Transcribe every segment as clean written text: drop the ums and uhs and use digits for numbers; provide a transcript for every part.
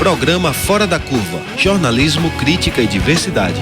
Programa Fora da Curva. Jornalismo, crítica e diversidade.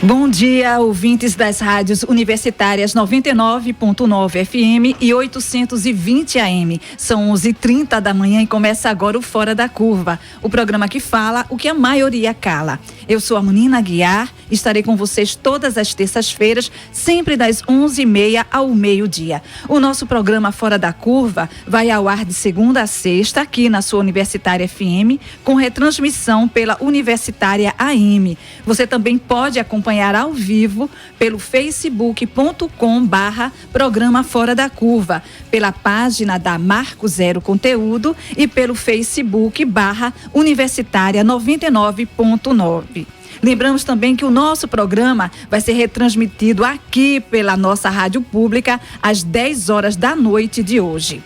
Bom dia, ouvintes das rádios universitárias 99.9 FM e 820 AM. São 11h30 da manhã e começa agora o Fora da Curva, o programa que fala o que a maioria cala. Eu sou a Munina Aguiar, estarei com vocês todas as terças-feiras, sempre das 11h30 ao meio-dia. O nosso programa Fora da Curva vai ao ar de segunda a sexta, aqui na sua Universitária FM, com retransmissão pela Universitária AM. Você também pode acompanhar ao vivo pelo facebook.com/programa Fora da Curva, pela página da Marco Zero Conteúdo e pelo Facebook/Universitária 99.9. Lembramos também que o nosso programa vai ser retransmitido aqui pela nossa rádio pública às 10 horas da noite de hoje.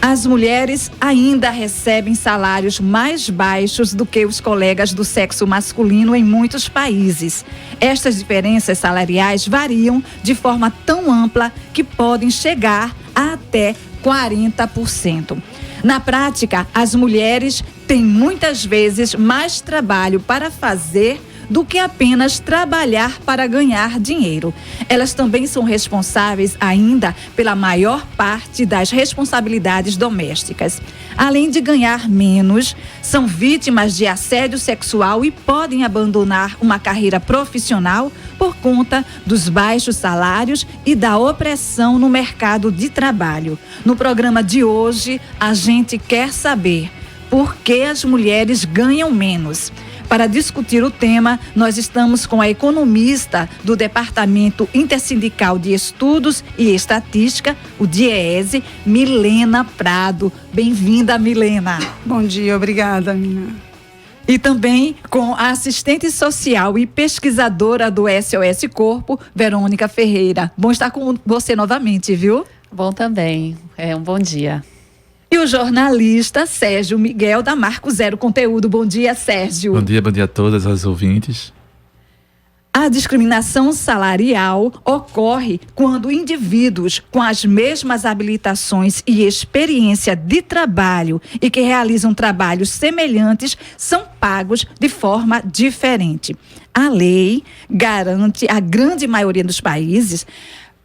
As mulheres ainda recebem salários mais baixos do que os colegas do sexo masculino em muitos países. Estas diferenças salariais variam de forma tão ampla que podem chegar a até 40%. Na prática, as mulheres têm muitas vezes mais trabalho para fazer do que apenas trabalhar para ganhar dinheiro. Elas também são responsáveis ainda pela maior parte das responsabilidades domésticas. Além de ganhar menos, são vítimas de assédio sexual e podem abandonar uma carreira profissional por conta dos baixos salários e da opressão no mercado de trabalho. No programa de hoje, a gente quer saber por que as mulheres ganham menos. Para discutir o tema, nós estamos com a economista do Departamento Intersindical de Estudos e Estatística, o DIEESE, Milena Prado. Bem-vinda, Milena. Bom dia, obrigada, Mina. E também com a assistente social e pesquisadora do SOS Corpo, Verônica Ferreira. Bom estar com você novamente, viu? Bom também. Um bom dia. E o jornalista Sérgio Miguel, da Marco Zero Conteúdo. Bom dia, Sérgio. Bom dia a todas as ouvintes. A discriminação salarial ocorre quando indivíduos com as mesmas habilitações e experiência de trabalho e que realizam trabalhos semelhantes são pagos de forma diferente. A lei garante, a grande maioria dos países,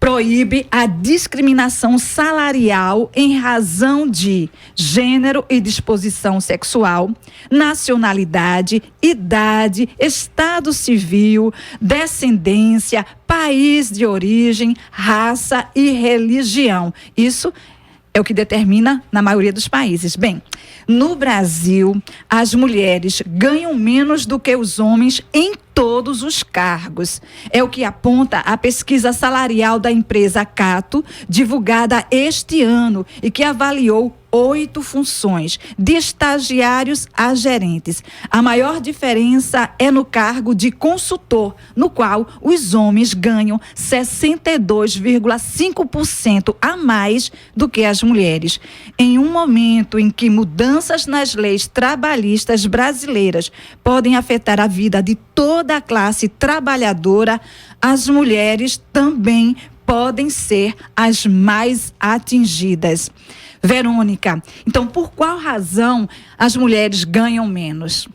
proíbe a discriminação salarial em razão de gênero e disposição sexual, nacionalidade, idade, estado civil, descendência, país de origem, raça e religião. Isso é o que determina na maioria dos países. Bem, no Brasil, as mulheres ganham menos do que os homens em todos os cargos. É o que aponta a pesquisa salarial da empresa Cato, divulgada este ano e que avaliou 8 funções, de estagiários a gerentes. A maior diferença é no cargo de consultor, no qual os homens ganham 62,5% a mais do que as mulheres. Em um momento em que mudanças nas leis trabalhistas brasileiras podem afetar a vida de toda a classe trabalhadora, as mulheres também podem ser as mais atingidas. Verônica, então por qual razão as mulheres ganham menos?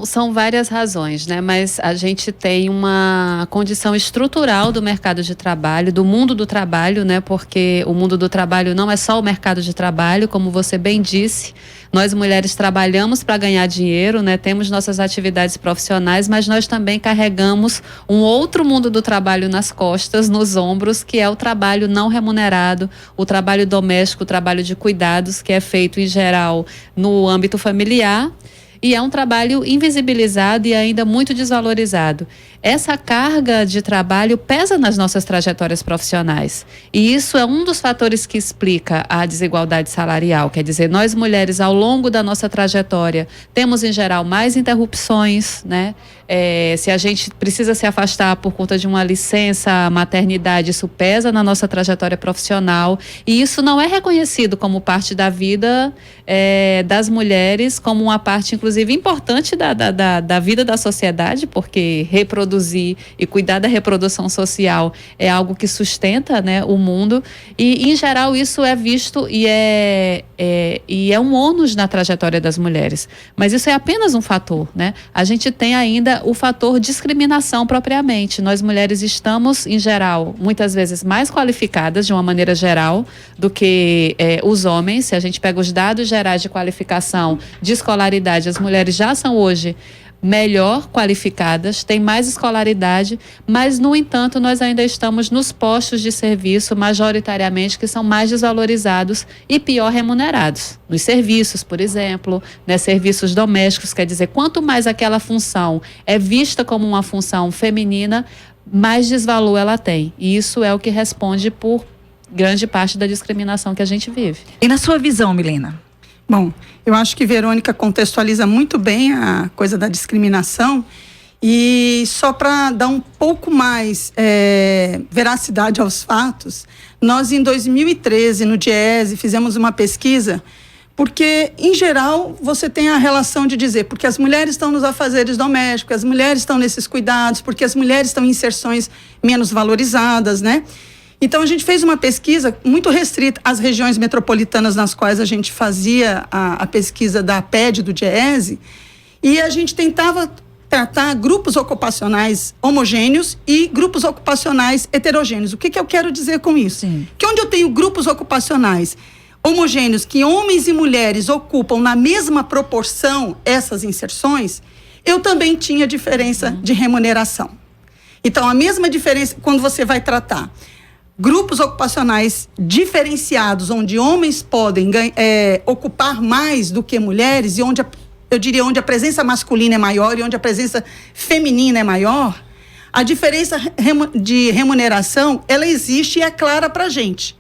São várias razões, né? Mas a gente tem uma condição estrutural do mercado de trabalho, do mundo do trabalho, né? Porque o mundo do trabalho não é só o mercado de trabalho, como você bem disse. Nós mulheres trabalhamos para ganhar dinheiro, né? Temos nossas atividades profissionais, mas nós também carregamos um outro mundo do trabalho nas costas, nos ombros, que é o trabalho não remunerado, o trabalho doméstico, o trabalho de cuidados, que é feito em geral no âmbito familiar. E é um trabalho invisibilizado e ainda muito desvalorizado. Essa carga de trabalho pesa nas nossas trajetórias profissionais. E isso é um dos fatores que explica a desigualdade salarial. Quer dizer, nós mulheres, ao longo da nossa trajetória, temos em geral mais interrupções, né? Se a gente precisa se afastar por conta de uma licença maternidade, isso pesa na nossa trajetória profissional. E isso não é reconhecido como parte da vida das mulheres, como uma parte, inclusive, inclusive, importante da vida da sociedade, porque reproduzir e cuidar da reprodução social é algo que sustenta, né, o mundo. E, em geral, isso é visto e é um ônus na trajetória das mulheres. Mas isso é apenas um fator, né? A gente tem ainda o fator discriminação propriamente. Nós mulheres estamos, em geral, muitas vezes mais qualificadas, de uma maneira geral, do que os homens. Se a gente pega os dados gerais de qualificação, de escolaridade, as mulheres já são hoje melhor qualificadas, têm mais escolaridade, mas, no entanto, nós ainda estamos nos postos de serviço, majoritariamente, que são mais desvalorizados e pior remunerados. Nos serviços, por exemplo, né, serviços domésticos, quer dizer, quanto mais aquela função é vista como uma função feminina, mais desvalor ela tem. E isso é o que responde por grande parte da discriminação que a gente vive. E na sua visão, Milena? Bom, eu acho que Verônica contextualiza muito bem a coisa da discriminação, e só para dar um pouco mais veracidade aos fatos, nós em 2013 no DIEESE fizemos uma pesquisa, porque em geral você tem a relação de dizer porque as mulheres estão nos afazeres domésticos, as mulheres estão nesses cuidados, porque as mulheres estão em inserções menos valorizadas, né? Então, a gente fez uma pesquisa muito restrita às regiões metropolitanas nas quais a gente fazia a pesquisa da PED, do DIEESE, e a gente tentava tratar grupos ocupacionais homogêneos e grupos ocupacionais heterogêneos. O que eu quero dizer com isso? Sim. Que onde eu tenho grupos ocupacionais homogêneos, que homens e mulheres ocupam na mesma proporção essas inserções, eu também tinha diferença de remuneração. Então, a mesma diferença quando você vai tratar grupos ocupacionais diferenciados, onde homens podem ocupar mais do que mulheres, e onde onde a presença masculina é maior e onde a presença feminina é maior, a diferença de remuneração, ela existe e é clara para a gente.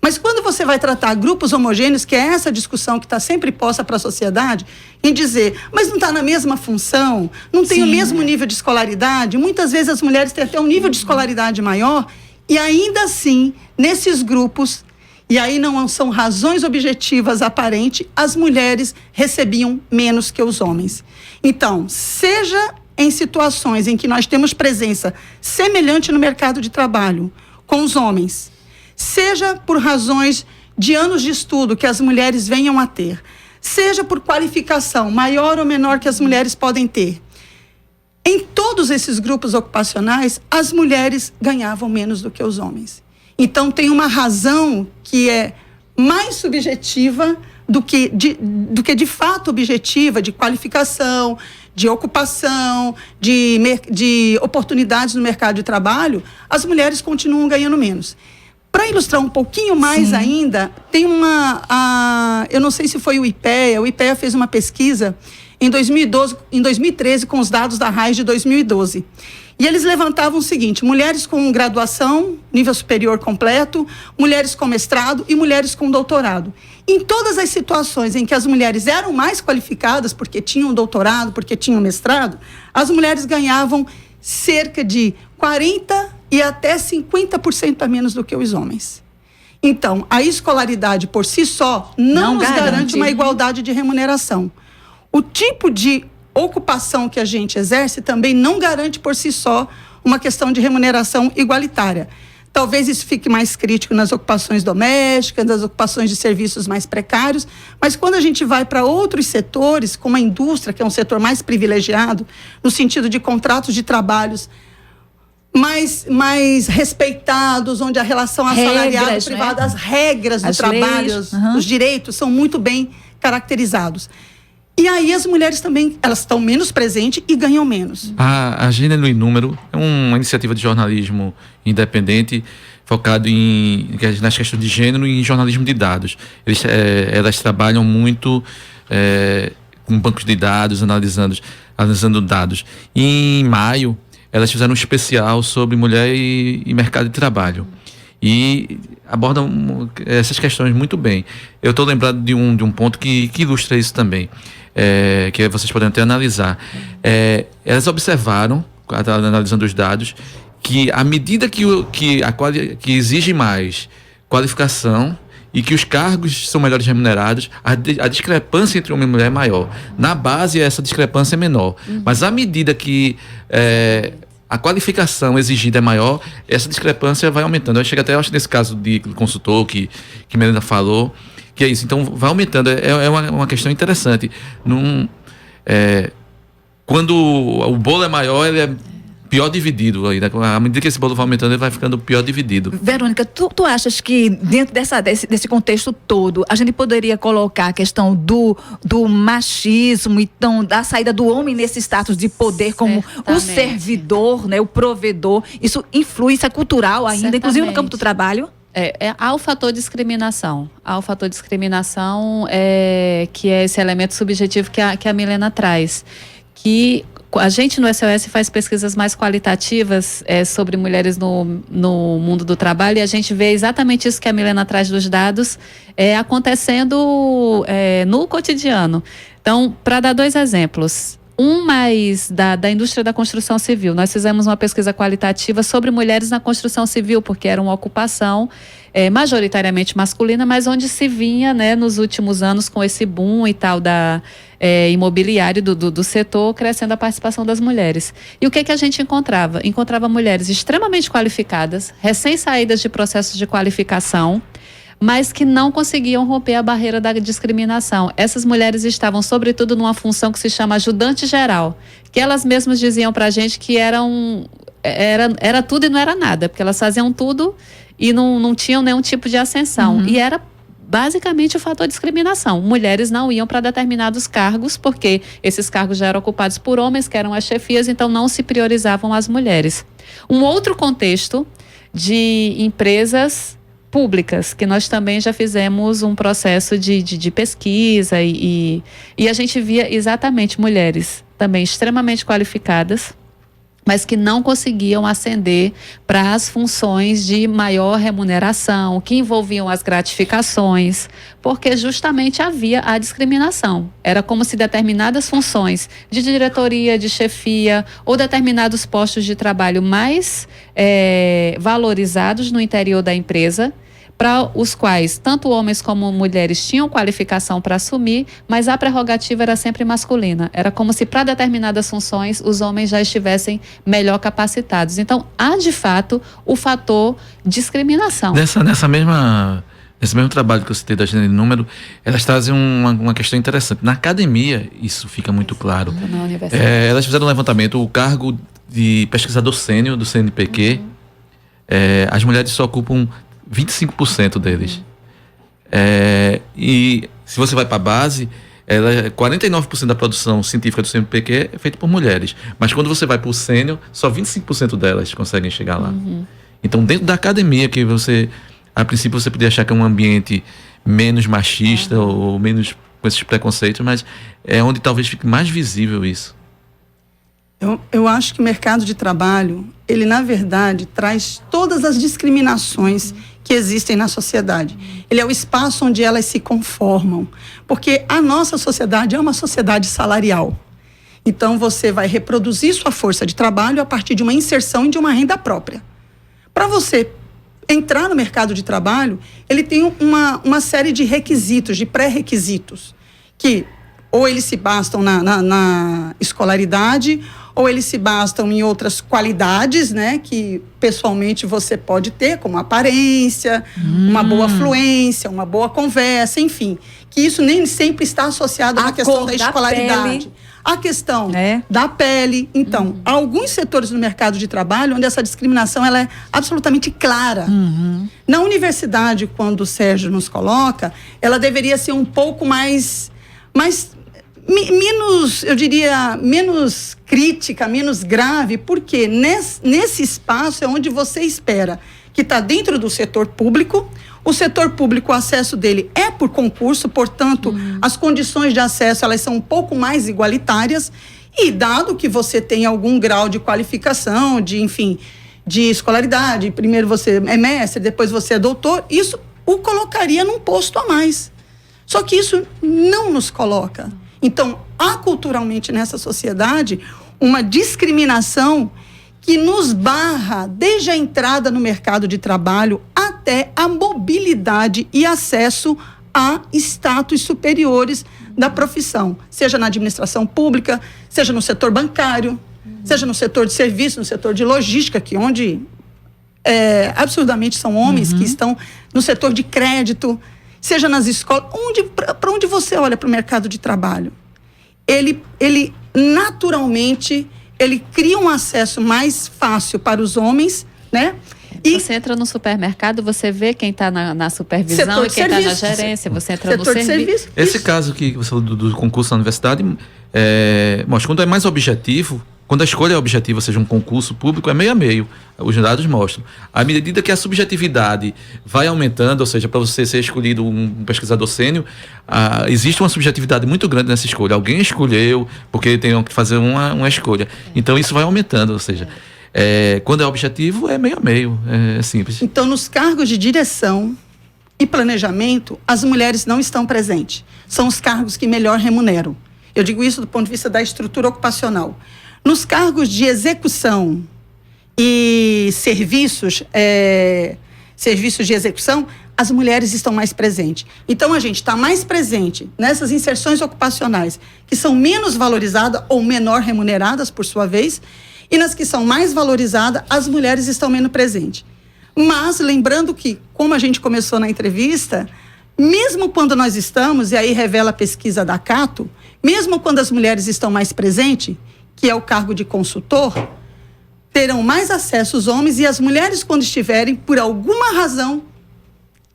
Mas quando você vai tratar grupos homogêneos, que é essa discussão que está sempre posta para a sociedade, em dizer, mas não está na mesma função, não tem o mesmo nível de escolaridade, muitas vezes as mulheres têm até um nível de escolaridade maior, e ainda assim, nesses grupos, e aí não são razões objetivas aparentes, as mulheres recebiam menos que os homens. Então, seja em situações em que nós temos presença semelhante no mercado de trabalho com os homens, seja por razões de anos de estudo que as mulheres venham a ter, seja por qualificação maior ou menor que as mulheres podem ter, em todos esses grupos ocupacionais, as mulheres ganhavam menos do que os homens. Então, tem uma razão que é mais subjetiva do que de fato objetiva, de qualificação, de ocupação, de oportunidades no mercado de trabalho, as mulheres continuam ganhando menos. Para ilustrar um pouquinho mais ainda, tem eu não sei se foi o IPEA fez uma pesquisa em 2013, com os dados da RAIS de 2012. E eles levantavam o seguinte: mulheres com graduação, nível superior completo, mulheres com mestrado e mulheres com doutorado. Em todas as situações em que as mulheres eram mais qualificadas, porque tinham doutorado, porque tinham mestrado, as mulheres ganhavam cerca de 40% e até 50% a menos do que os homens. Então, a escolaridade por si só não nos garante uma igualdade de remuneração. O tipo de ocupação que a gente exerce também não garante por si só uma questão de remuneração igualitária. Talvez isso fique mais crítico nas ocupações domésticas, nas ocupações de serviços mais precários, mas quando a gente vai para outros setores, como a indústria, que é um setor mais privilegiado, no sentido de contratos de trabalhos mais respeitados, onde a relação assalariada e privada, as regras do trabalho, os direitos são muito bem caracterizados. E aí as mulheres também, elas estão menos presentes e ganham menos. A Gênero em Número é uma iniciativa de jornalismo independente focado nas questões de gênero e em jornalismo de dados. Elas trabalham muito com bancos de dados, analisando dados. E em maio, elas fizeram um especial sobre mulher e mercado de trabalho. E abordam essas questões muito bem. Eu estou lembrado de um ponto que ilustra isso também, que vocês podem até analisar. Elas observaram, analisando os dados, que à medida que exige mais qualificação e que os cargos são melhores remunerados, a discrepância entre homem e mulher é maior. Na base, essa discrepância é menor. Mas à medida que a qualificação exigida é maior, essa discrepância vai aumentando. Eu chego até, acho, nesse caso de consultor que Melina falou, que é isso. Então, vai aumentando. É uma questão interessante. Quando o bolo é maior, ele é pior dividido. Aí, né? À medida que esse bolo vai aumentando, ele vai ficando pior dividido. Verônica, tu achas que dentro desse contexto todo, a gente poderia colocar a questão do machismo, então, da saída do homem nesse status de poder como o servidor, né, o provedor? Isso influi, isso é cultural ainda, certamente, inclusive no campo do trabalho? Há o fator discriminação. Há o fator discriminação, que é esse elemento subjetivo que a Milena traz. Que a gente no SOS faz pesquisas mais qualitativas sobre mulheres no mundo do trabalho, e a gente vê exatamente isso que a Milena traz dos dados acontecendo no cotidiano. Então, para dar 2 exemplos. Um mais da indústria da construção civil. Nós fizemos uma pesquisa qualitativa sobre mulheres na construção civil, porque era uma ocupação majoritariamente masculina, mas onde se vinha, né, nos últimos anos com esse boom e tal imobiliário do setor, crescendo a participação das mulheres. E o que a gente encontrava? Encontrava mulheres extremamente qualificadas, recém-saídas de processos de qualificação, mas que não conseguiam romper a barreira da discriminação. Essas mulheres estavam, sobretudo, numa função que se chama ajudante geral, que elas mesmas diziam pra gente que era tudo e não era nada, porque elas faziam tudo e não tinham nenhum tipo de ascensão. E era basicamente o fator discriminação. Mulheres não iam para determinados cargos, porque esses cargos já eram ocupados por homens, que eram as chefias, então não se priorizavam as mulheres. Um outro contexto de empresas públicas, que nós também já fizemos um processo de pesquisa e a gente via exatamente mulheres também extremamente qualificadas, mas que não conseguiam ascender para as funções de maior remuneração, que envolviam as gratificações, porque justamente havia a discriminação. Era como se determinadas funções de diretoria, de chefia, ou determinados postos de trabalho mais valorizados no interior da empresa, para os quais tanto homens como mulheres tinham qualificação para assumir, mas a prerrogativa era sempre masculina. Era como se para determinadas funções os homens já estivessem melhor capacitados. Então, há de fato o fator discriminação. Nesse mesmo trabalho que eu citei da Gênero e Número, elas trazem uma questão interessante. Na academia, isso fica muito claro. Na universidade. Elas fizeram um levantamento, o cargo de pesquisador sênior do CNPq, as mulheres só ocupam 25% deles. E se você vai para a base, 49% da produção científica do CNPq é feita por mulheres. Mas quando você vai para o sênior, só 25% delas conseguem chegar lá. Então, dentro da academia, que você, a princípio, você podia achar que é um ambiente menos machista ou menos com esses preconceitos, mas é onde talvez fique mais visível isso. Eu acho que o mercado de trabalho, ele na verdade traz todas as discriminações que existem na sociedade. Ele é o espaço onde elas se conformam, porque a nossa sociedade é uma sociedade salarial. Então você vai reproduzir sua força de trabalho a partir de uma inserção e de uma renda própria. Para você entrar no mercado de trabalho, ele tem uma série de requisitos, de pré-requisitos, que ou eles se bastam na escolaridade, ou eles se bastam em outras qualidades, né, que pessoalmente você pode ter, como aparência, uma boa fluência, uma boa conversa, enfim. Que isso nem sempre está associado à questão da escolaridade. A questão da pele. Então, há alguns setores no mercado de trabalho onde essa discriminação ela é absolutamente clara. Na universidade, quando o Sérgio nos coloca, ela deveria ser um pouco menos, eu diria, menos crítica, menos grave, porque nesse espaço é onde você espera que está dentro do setor público. O setor público, o acesso dele é por concurso, portanto, as condições de acesso elas são um pouco mais igualitárias, e dado que você tem algum grau de qualificação, de escolaridade, primeiro você é mestre, depois você é doutor, isso o colocaria num posto a mais. Só que isso não nos coloca. Então, há culturalmente nessa sociedade uma discriminação que nos barra desde a entrada no mercado de trabalho até a mobilidade e acesso a status superiores da profissão, seja na administração pública, seja no setor bancário, seja no setor de serviço, no setor de logística, que onde absurdamente são homens que estão no setor de crédito, seja nas escolas, para onde você olha para o mercado de trabalho. Ele naturalmente, ele cria um acesso mais fácil para os homens, né? E você entra no supermercado, você vê quem está na supervisão e quem está na gerência. Você entra no serviço. Esse caso que você falou do concurso na universidade, mostra, quando é mais objetivo, quando a escolha é objetiva, seja um concurso público, é meio a meio. Os dados mostram. À medida que a subjetividade vai aumentando, ou seja, para você ser escolhido um pesquisador sênior, existe uma subjetividade muito grande nessa escolha. Alguém escolheu porque tem que fazer uma escolha. Então isso vai aumentando, ou seja, quando é objetivo, é meio a meio, é simples. Então, nos cargos de direção e planejamento, as mulheres não estão presentes. São os cargos que melhor remuneram. Eu digo isso do ponto de vista da estrutura ocupacional. Nos cargos de execução e serviços de execução, as mulheres estão mais presentes. Então, a gente está mais presente nessas inserções ocupacionais que são menos valorizadas ou menor remuneradas, por sua vez, e nas que são mais valorizadas, as mulheres estão menos presentes. Mas, lembrando que, como a gente começou na entrevista, mesmo quando nós estamos, e aí revela a pesquisa da Cato, mesmo quando as mulheres estão mais presentes, que é o cargo de consultor, terão mais acesso os homens, e as mulheres, quando estiverem, por alguma razão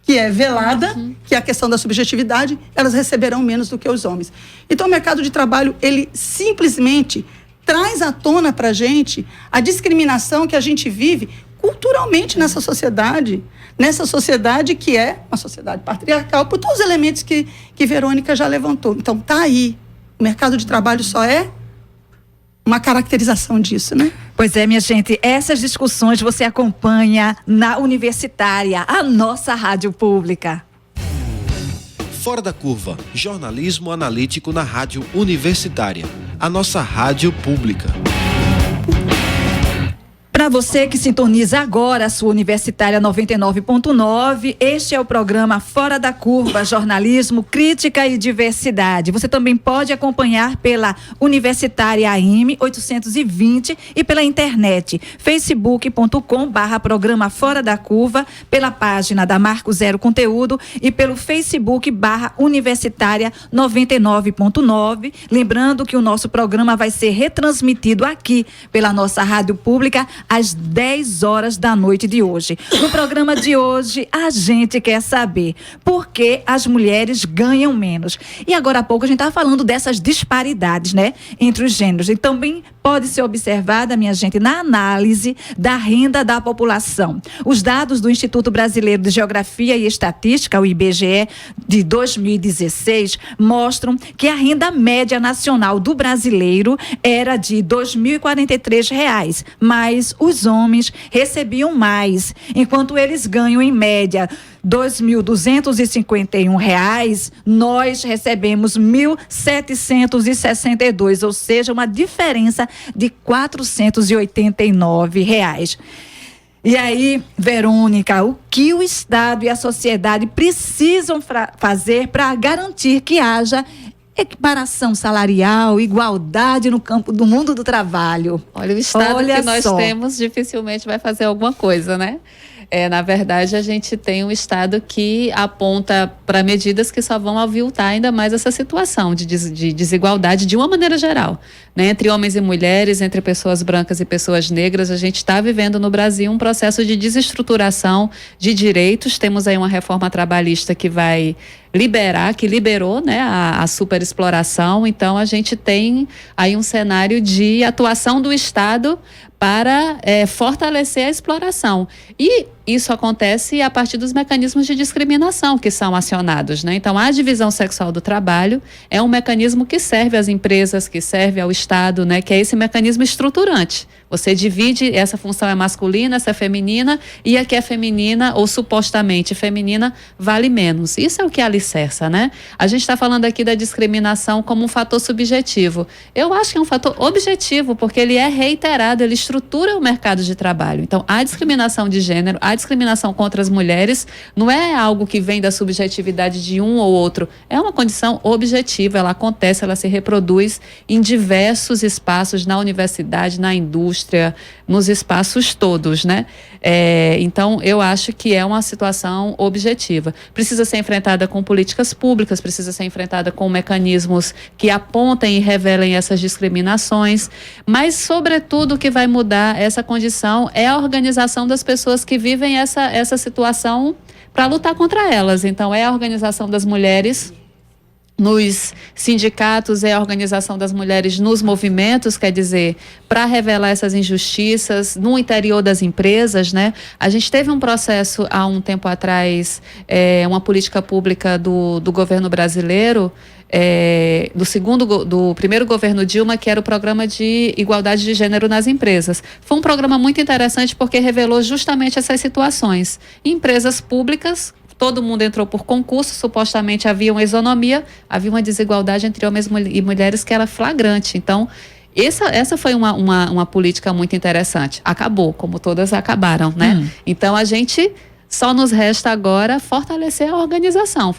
que é velada, que é a questão da subjetividade, elas receberão menos do que os homens. Então, o mercado de trabalho, ele simplesmente traz à tona para a gente a discriminação que a gente vive culturalmente nessa sociedade que é uma sociedade patriarcal, por todos os elementos que Verônica já levantou. Então, tá aí. O mercado de trabalho só é uma caracterização disso, né? Pois é, minha gente, essas discussões você acompanha na Universitária, a nossa rádio pública. Fora da Curva, jornalismo analítico na Rádio Universitária, a nossa rádio pública. Para você que sintoniza agora a sua Universitária 99.9, este é o programa Fora da Curva, jornalismo, crítica e diversidade. Você também pode acompanhar pela Universitária AM 820 e pela internet facebook.com/programa Fora da Curva, pela página da Marco Zero Conteúdo e pelo Facebook/Universitária 99.9. Lembrando que o nosso programa vai ser retransmitido aqui pela nossa rádio pública às 10 horas da noite de hoje. No programa de hoje, a gente quer saber por que as mulheres ganham menos. E agora há pouco a gente estava falando dessas disparidades, né, entre os gêneros. E também pode ser observada, minha gente, na análise da renda da população. Os dados do Instituto Brasileiro de Geografia e Estatística, o IBGE, de 2016, mostram que a renda média nacional do brasileiro era de R$ 2.043, mas os homens recebiam mais, enquanto eles ganham em média R$ 2.251, nós recebemos R$ 1.762, ou seja, uma diferença de R$ 489. E aí, Verônica, o que o Estado e a sociedade precisam fazer para garantir que haja equiparação salarial, igualdade no campo do mundo do trabalho? Olha, o Estado que nós temos dificilmente vai fazer alguma coisa, né? Na verdade, a gente tem um Estado que aponta para medidas que só vão aviltar ainda mais essa situação de desigualdade de uma maneira geral, né? Entre homens e mulheres, entre pessoas brancas e pessoas negras. A gente está vivendo no Brasil um processo de desestruturação de direitos. Temos aí uma reforma trabalhista que vai que liberou, né, a superexploração. Então, a gente tem aí um cenário de atuação do Estado para fortalecer a exploração. E isso acontece a partir dos mecanismos de discriminação que são acionados, né? Então, a divisão sexual do trabalho é um mecanismo que serve às empresas, que serve ao Estado, né? Que é esse mecanismo estruturante. Você divide, essa função é masculina, essa é feminina, e a que é feminina, ou supostamente feminina, vale menos. Isso é o que alicerça, né? A gente está falando aqui da discriminação como um fator subjetivo. Eu acho que é um fator objetivo, porque ele é reiterado, ele estrutura o mercado de trabalho. Então, a discriminação de gênero, a discriminação contra as mulheres, não é algo que vem da subjetividade de um ou outro. É uma condição objetiva, ela acontece, ela se reproduz em diversos espaços, na universidade, na indústria, nos espaços todos, né? Então, eu acho que é uma situação objetiva. Precisa ser enfrentada com políticas públicas, precisa ser enfrentada com mecanismos que apontem e revelem essas discriminações, mas, sobretudo, o que vai mudar essa condição é a organização das pessoas que vivem essa situação para lutar contra elas. Então, é a organização das mulheres nos sindicatos, é a organização das mulheres nos movimentos, quer dizer, para revelar essas injustiças no interior das empresas, né? A gente teve um processo há um tempo atrás, uma política pública do governo brasileiro, do primeiro governo Dilma, que era o programa de igualdade de gênero nas empresas. Foi um programa muito interessante porque revelou justamente essas situações. Em empresas públicas, todo mundo entrou por concurso, supostamente havia uma isonomia, havia uma desigualdade entre homens e mulheres que era flagrante. Então, essa foi uma política muito interessante. Acabou, como todas acabaram, né? Então, a gente só nos resta agora fortalecer a organização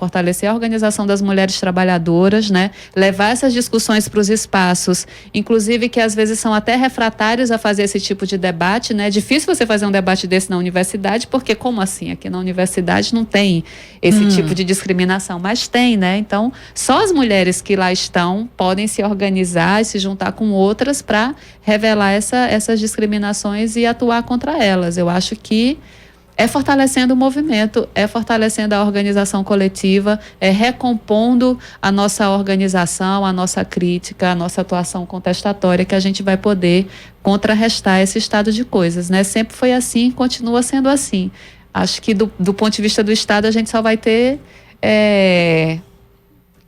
das mulheres trabalhadoras, né? Levar essas discussões para os espaços, inclusive que às vezes são até refratários a fazer esse tipo de debate, né? É difícil você fazer um debate desse na universidade, porque como assim? Aqui na universidade não tem esse tipo de discriminação, mas tem, né? Então, só as mulheres que lá estão podem se organizar e se juntar com outras para revelar essas discriminações e atuar contra elas. Eu acho que é fortalecendo o movimento, é fortalecendo a organização coletiva, é recompondo a nossa organização, a nossa crítica, a nossa atuação contestatória, que a gente vai poder contrarrestar esse estado de coisas, né? Sempre foi assim, continua sendo assim. Acho que do ponto de vista do Estado, a gente só vai ter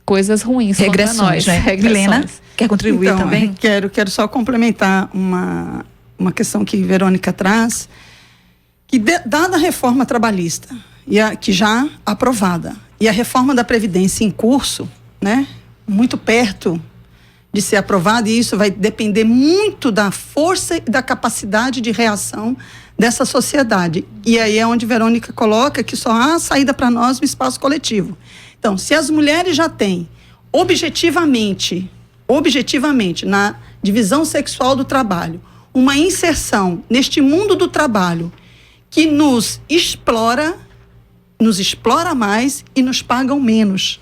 coisas ruins regressões, contra nós. Né? Regressões. Milena, quer contribuir então, também? Quero só complementar uma questão que Verônica traz, que dada a reforma trabalhista, que já aprovada, e a reforma da Previdência em curso, né, muito perto de ser aprovada, e isso vai depender muito da força e da capacidade de reação dessa sociedade. E aí é onde Verônica coloca que só há saída para nós no espaço coletivo. Então, se as mulheres já têm objetivamente, na divisão sexual do trabalho, uma inserção neste mundo do trabalho que nos explora mais e nos pagam menos.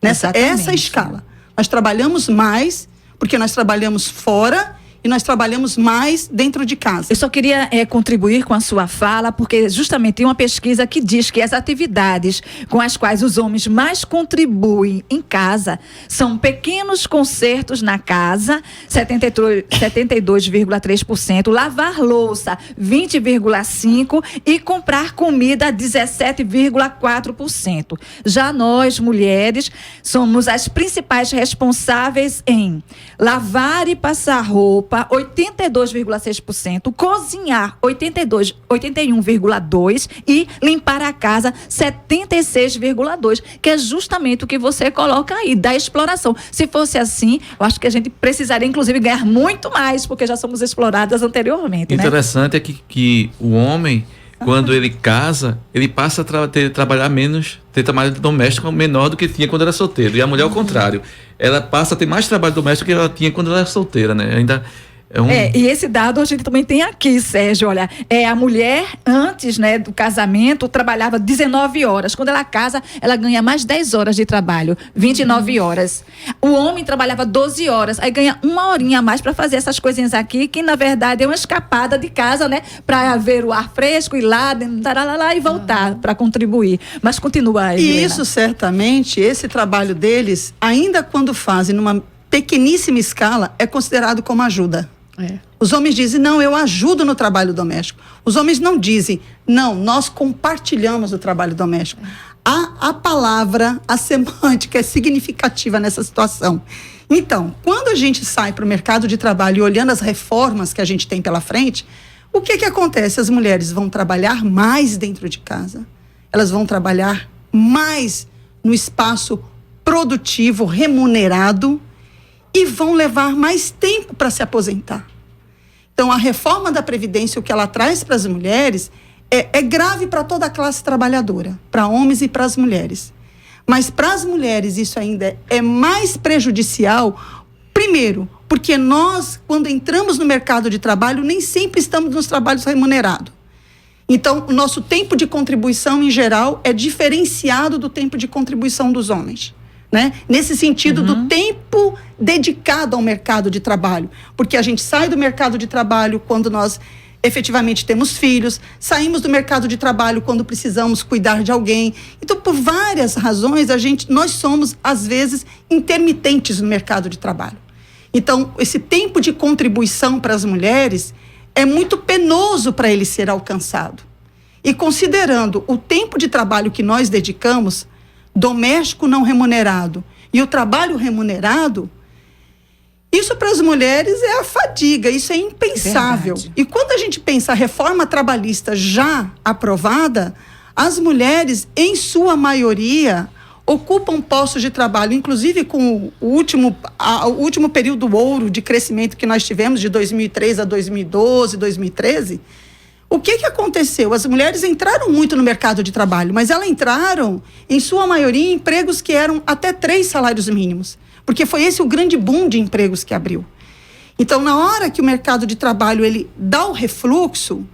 Essa escala. Nós trabalhamos mais porque nós trabalhamos fora e nós trabalhamos mais dentro de casa. Eu só queria contribuir com a sua fala, porque justamente tem uma pesquisa que diz que as atividades com as quais os homens mais contribuem em casa são pequenos consertos na casa, 72,3%, lavar louça, 20,5%, e comprar comida, 17,4%. Já nós, mulheres, somos as principais responsáveis em lavar e passar roupa, 82,6%, cozinhar 81,2% e limpar a casa 76,2%, que é justamente o que você coloca aí, da exploração. Se fosse assim, eu acho que a gente precisaria inclusive ganhar muito mais, porque já somos exploradas anteriormente, né? Interessante é que o homem, quando ele casa, ele passa a trabalhar menos, ter trabalho doméstico menor do que tinha quando era solteiro. E a mulher, ao contrário, ela passa a ter mais trabalho doméstico que ela tinha quando ela era solteira, né? Ainda e esse dado a gente também tem aqui, Sérgio, olha, a mulher antes, né, do casamento trabalhava 19 horas, quando ela casa, ela ganha mais 10 horas de trabalho, 29 horas. O homem trabalhava 12 horas, aí ganha uma horinha a mais para fazer essas coisinhas aqui, que na verdade é uma escapada de casa, né, para ver o ar fresco, ir lá, e voltar para contribuir. Mas continua aí, E Helena. isso certamente, esse trabalho deles, ainda quando fazem numa pequeníssima escala, é considerado como ajuda. Os homens dizem, não, eu ajudo no trabalho doméstico. Os homens não dizem, não, nós compartilhamos o trabalho doméstico. A palavra, a semântica é significativa nessa situação. Então, quando a gente sai para o mercado de trabalho e olhando as reformas que a gente tem pela frente, o que acontece? As mulheres vão trabalhar mais dentro de casa, elas vão trabalhar mais no espaço produtivo, remunerado, e vão levar mais tempo para se aposentar. Então, a reforma da Previdência, o que ela traz para as mulheres, é grave para toda a classe trabalhadora, para homens e para as mulheres. Mas para as mulheres isso ainda é mais prejudicial, primeiro, porque nós, quando entramos no mercado de trabalho, nem sempre estamos nos trabalhos remunerados. Então, o nosso tempo de contribuição, em geral, é diferenciado do tempo de contribuição dos homens, né? Nesse sentido do tempo dedicado ao mercado de trabalho. Porque a gente sai do mercado de trabalho quando nós efetivamente temos filhos, saímos do mercado de trabalho quando precisamos cuidar de alguém. Então, por várias razões, nós somos, às vezes, intermitentes no mercado de trabalho. Então, esse tempo de contribuição para as mulheres é muito penoso para ele ser alcançado. E considerando o tempo de trabalho que nós dedicamos, doméstico não remunerado e o trabalho remunerado, isso para as mulheres é a fadiga, isso é impensável. Verdade. E quando a gente pensa a reforma trabalhista já aprovada, as mulheres, em sua maioria, ocupam postos de trabalho, inclusive com o último período ouro de crescimento que nós tivemos, de 2003 a 2012, 2013. O que aconteceu? As mulheres entraram muito no mercado de trabalho, mas elas entraram, em sua maioria, em empregos que eram até 3 salários mínimos. Porque foi esse o grande boom de empregos que abriu. Então, na hora que o mercado de trabalho ele dá o refluxo,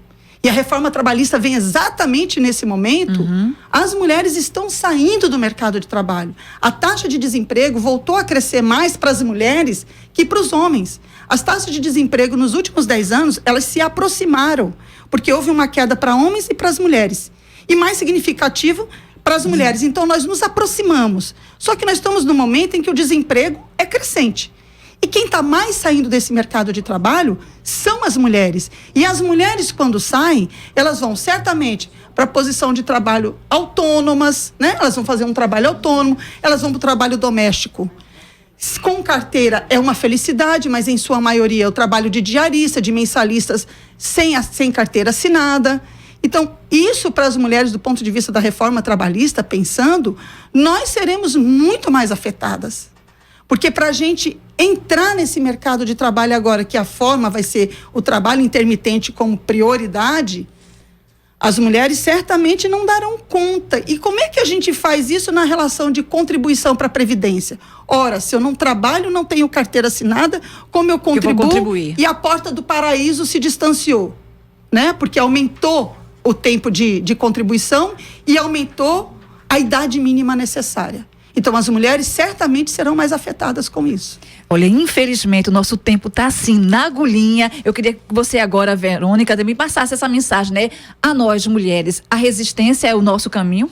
e a reforma trabalhista vem exatamente nesse momento, as mulheres estão saindo do mercado de trabalho. A taxa de desemprego voltou a crescer mais para as mulheres que para os homens. As taxas de desemprego nos últimos 10 anos, elas se aproximaram, porque houve uma queda para homens e para as mulheres. E mais significativo, para as mulheres. Então, nós nos aproximamos. Só que nós estamos num momento em que o desemprego é crescente. E quem está mais saindo desse mercado de trabalho são as mulheres. E as mulheres, quando saem, elas vão certamente para a posição de trabalho autônomas, né? Elas vão fazer um trabalho autônomo, elas vão para o trabalho doméstico. Com carteira é uma felicidade, mas em sua maioria é o trabalho de diarista, de mensalistas sem carteira assinada. Então, isso para as mulheres, do ponto de vista da reforma trabalhista, pensando, nós seremos muito mais afetadas. Porque para a gente entrar nesse mercado de trabalho agora, que a forma vai ser o trabalho intermitente como prioridade, as mulheres certamente não darão conta. E como é que a gente faz isso na relação de contribuição para a Previdência? Ora, se eu não trabalho, não tenho carteira assinada, como eu contribuo? E a porta do paraíso se distanciou, né? Porque aumentou o tempo de contribuição e aumentou a idade mínima necessária. Então, as mulheres certamente serão mais afetadas com isso. Olha, infelizmente, o nosso tempo está assim, na agulhinha. Eu queria que você agora, Verônica, também passasse essa mensagem, né? A nós, mulheres, a resistência é o nosso caminho?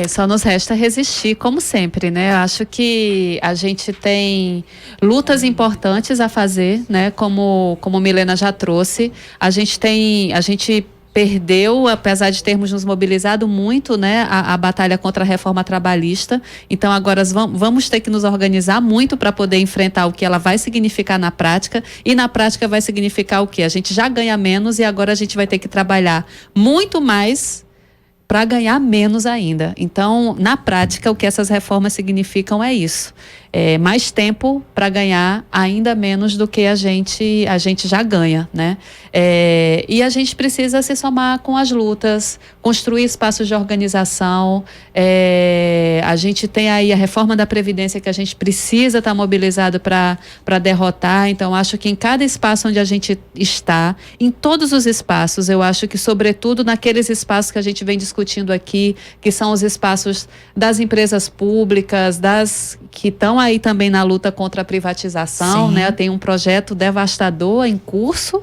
Só nos resta resistir, como sempre, né? Eu acho que a gente tem lutas importantes a fazer, né? Como Milena já trouxe. A gente perdeu, apesar de termos nos mobilizado muito, né, a batalha contra a reforma trabalhista. Então, agora vamos ter que nos organizar muito para poder enfrentar o que ela vai significar na prática. E na prática vai significar o quê? A gente já ganha menos e agora a gente vai ter que trabalhar muito mais para ganhar menos ainda. Então, na prática, o que essas reformas significam é isso. Mais tempo para ganhar ainda menos do que a gente já ganha, né? E a gente precisa se somar com as lutas, construir espaços de organização. A gente tem aí a reforma da Previdência que a gente precisa estar mobilizado para derrotar. Então, acho que em cada espaço onde a gente está, em todos os espaços, eu acho que, sobretudo, naqueles espaços que a gente vem discutindo aqui, que são os espaços das empresas públicas, que estão aí também na luta contra a privatização, né? Tem um projeto devastador em curso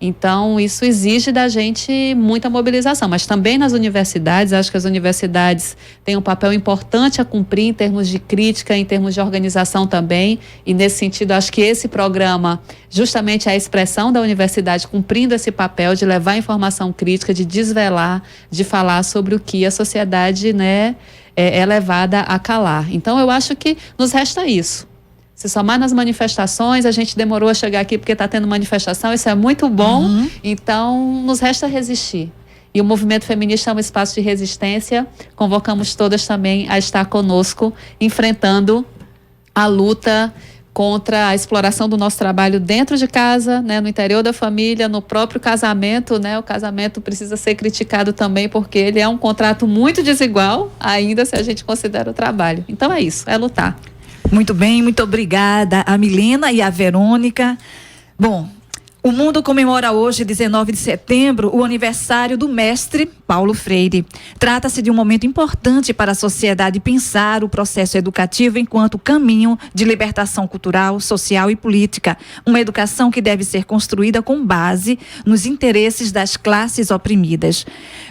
Então, isso exige da gente muita mobilização, mas também nas universidades, acho que as universidades têm um papel importante a cumprir em termos de crítica, em termos de organização também, e nesse sentido, acho que esse programa justamente é a expressão da universidade cumprindo esse papel de levar informação crítica, de desvelar, de falar sobre o que a sociedade, né, é levada a calar. Então, eu acho que nos resta isso. Se somar nas manifestações, a gente demorou a chegar aqui porque está tendo manifestação, isso é muito bom, então nos resta resistir. E o movimento feminista é um espaço de resistência, convocamos todas também a estar conosco, enfrentando a luta contra a exploração do nosso trabalho dentro de casa, né, no interior da família, no próprio casamento, né, o casamento precisa ser criticado também porque ele é um contrato muito desigual, ainda se a gente considera o trabalho. Então é isso, é lutar. Muito bem, muito obrigada a Milena e a Verônica. Bom, o mundo comemora hoje, 19 de setembro, o aniversário do mestre Paulo Freire. Trata-se de um momento importante para a sociedade pensar o processo educativo enquanto caminho de libertação cultural, social e política. Uma educação que deve ser construída com base nos interesses das classes oprimidas.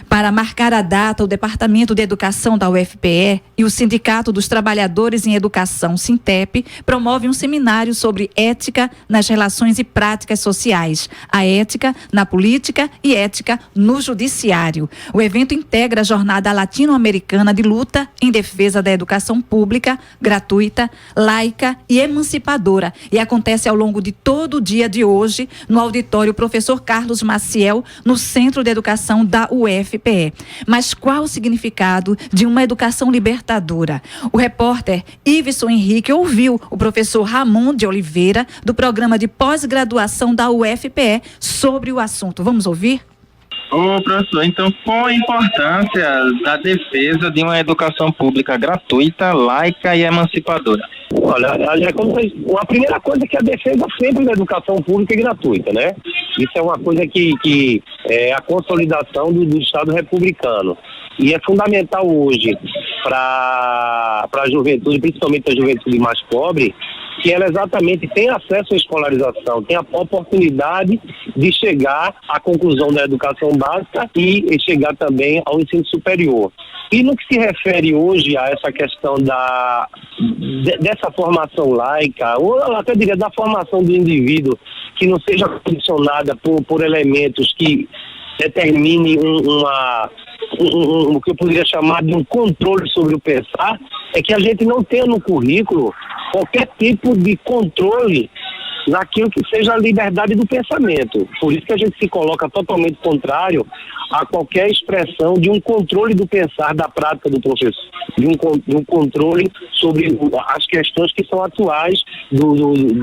Para marcar a data, o Departamento de Educação da UFPE e o Sindicato dos Trabalhadores em Educação, SINTEP, promovem um seminário sobre ética nas relações e práticas sociais, a ética na política e ética no judiciário. O evento integra a Jornada Latino-Americana de Luta em Defesa da Educação Pública, gratuita, laica e emancipadora e acontece ao longo de todo o dia de hoje no auditório Professor Carlos Maciel, no Centro de Educação da UFPE. Mas qual o significado de uma educação libertadora? O repórter Iveson Henrique ouviu o professor Ramon de Oliveira, do programa de pós-graduação da UFPE, sobre o assunto. Vamos ouvir? Ô, professor, então qual a importância da defesa de uma educação pública gratuita, laica e emancipadora? Olha, a primeira coisa é que a defesa sempre da educação pública e gratuita, né? Isso é uma coisa que é a consolidação do Estado republicano. E é fundamental hoje para a juventude, principalmente a juventude mais pobre, que ela exatamente tem acesso à escolarização, tem a oportunidade de chegar à conclusão da educação básica e chegar também ao ensino superior. E no que se refere hoje a essa questão dessa formação laica, ou até diria da formação do indivíduo, que não seja condicionada por elementos que determinem o que eu poderia chamar de um controle sobre o pensar, é que a gente não tenha no currículo qualquer tipo de controle naquilo que seja a liberdade do pensamento. Por isso que a gente se coloca totalmente contrário a qualquer expressão de um controle do pensar da prática do professor, de um controle sobre as questões que são atuais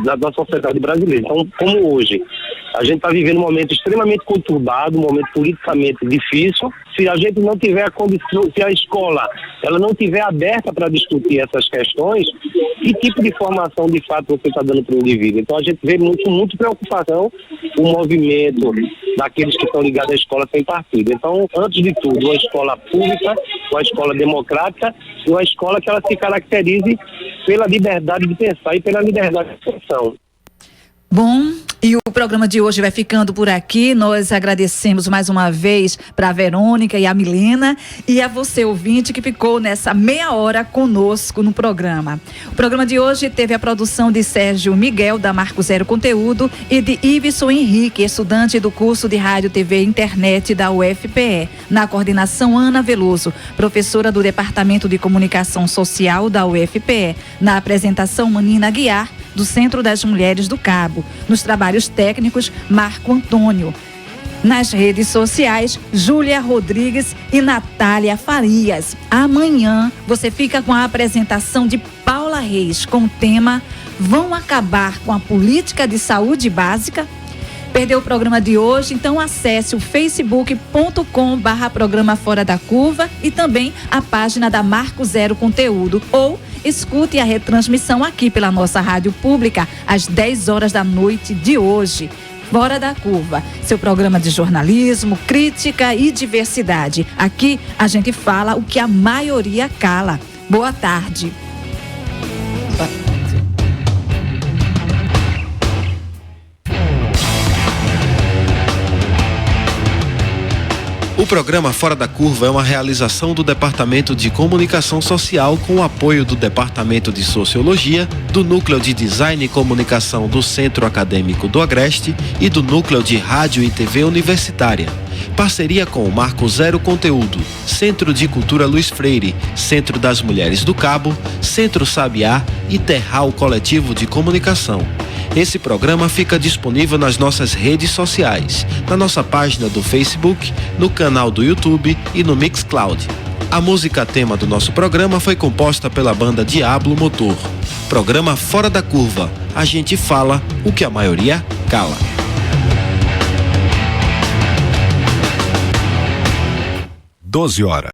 da sociedade brasileira. Então, como hoje a gente está vivendo um momento extremamente conturbado, um momento politicamente difícil, se a gente não tiver a condição, se a escola ela não tiver aberta para discutir essas questões, que tipo de formação de fato você está dando para o indivíduo? Então a gente vê muito preocupação o movimento daqueles que estão ligados à escola sem partido. Então, antes de tudo, uma escola pública, uma escola democrática e uma escola que ela se caracterize pela liberdade de pensar e pela liberdade de expressão. Bom, e o programa de hoje vai ficando por aqui. Nós agradecemos mais uma vez para a Verônica e a Milena e a você, ouvinte, que ficou nessa meia hora conosco no programa. O programa de hoje teve a produção de Sérgio Miguel, da Marco Zero Conteúdo, e de Iveson Henrique, estudante do curso de Rádio, TV e Internet da UFPE. Na coordenação, Ana Veloso, professora do Departamento de Comunicação Social da UFPE. Na apresentação, Manina Guiar, do Centro das Mulheres do Cabo. Nos trabalhos técnicos, Marco Antônio. Nas redes sociais, Júlia Rodrigues e Natália Farias. Amanhã você fica com a apresentação de Paula Reis com o tema Vão acabar com a política de saúde básica? Perdeu o programa de hoje? Então acesse o facebook.com/programa Fora da Curva e também a página da Marco Zero Conteúdo, ou escute a retransmissão aqui pela nossa rádio pública às 10 horas da noite de hoje. Fora da Curva, seu programa de jornalismo, crítica e diversidade. Aqui a gente fala o que a maioria cala. Boa tarde. O programa Fora da Curva é uma realização do Departamento de Comunicação Social com o apoio do Departamento de Sociologia, do Núcleo de Design e Comunicação do Centro Acadêmico do Agreste e do Núcleo de Rádio e TV Universitária. Parceria com o Marco Zero Conteúdo, Centro de Cultura Luiz Freire, Centro das Mulheres do Cabo, Centro Sabiá e Terral Coletivo de Comunicação. Esse programa fica disponível nas nossas redes sociais, na nossa página do Facebook, no canal do YouTube e no Mixcloud. A música tema do nosso programa foi composta pela banda Diablo Motor. Programa Fora da Curva. A gente fala o que a maioria cala. Doze horas.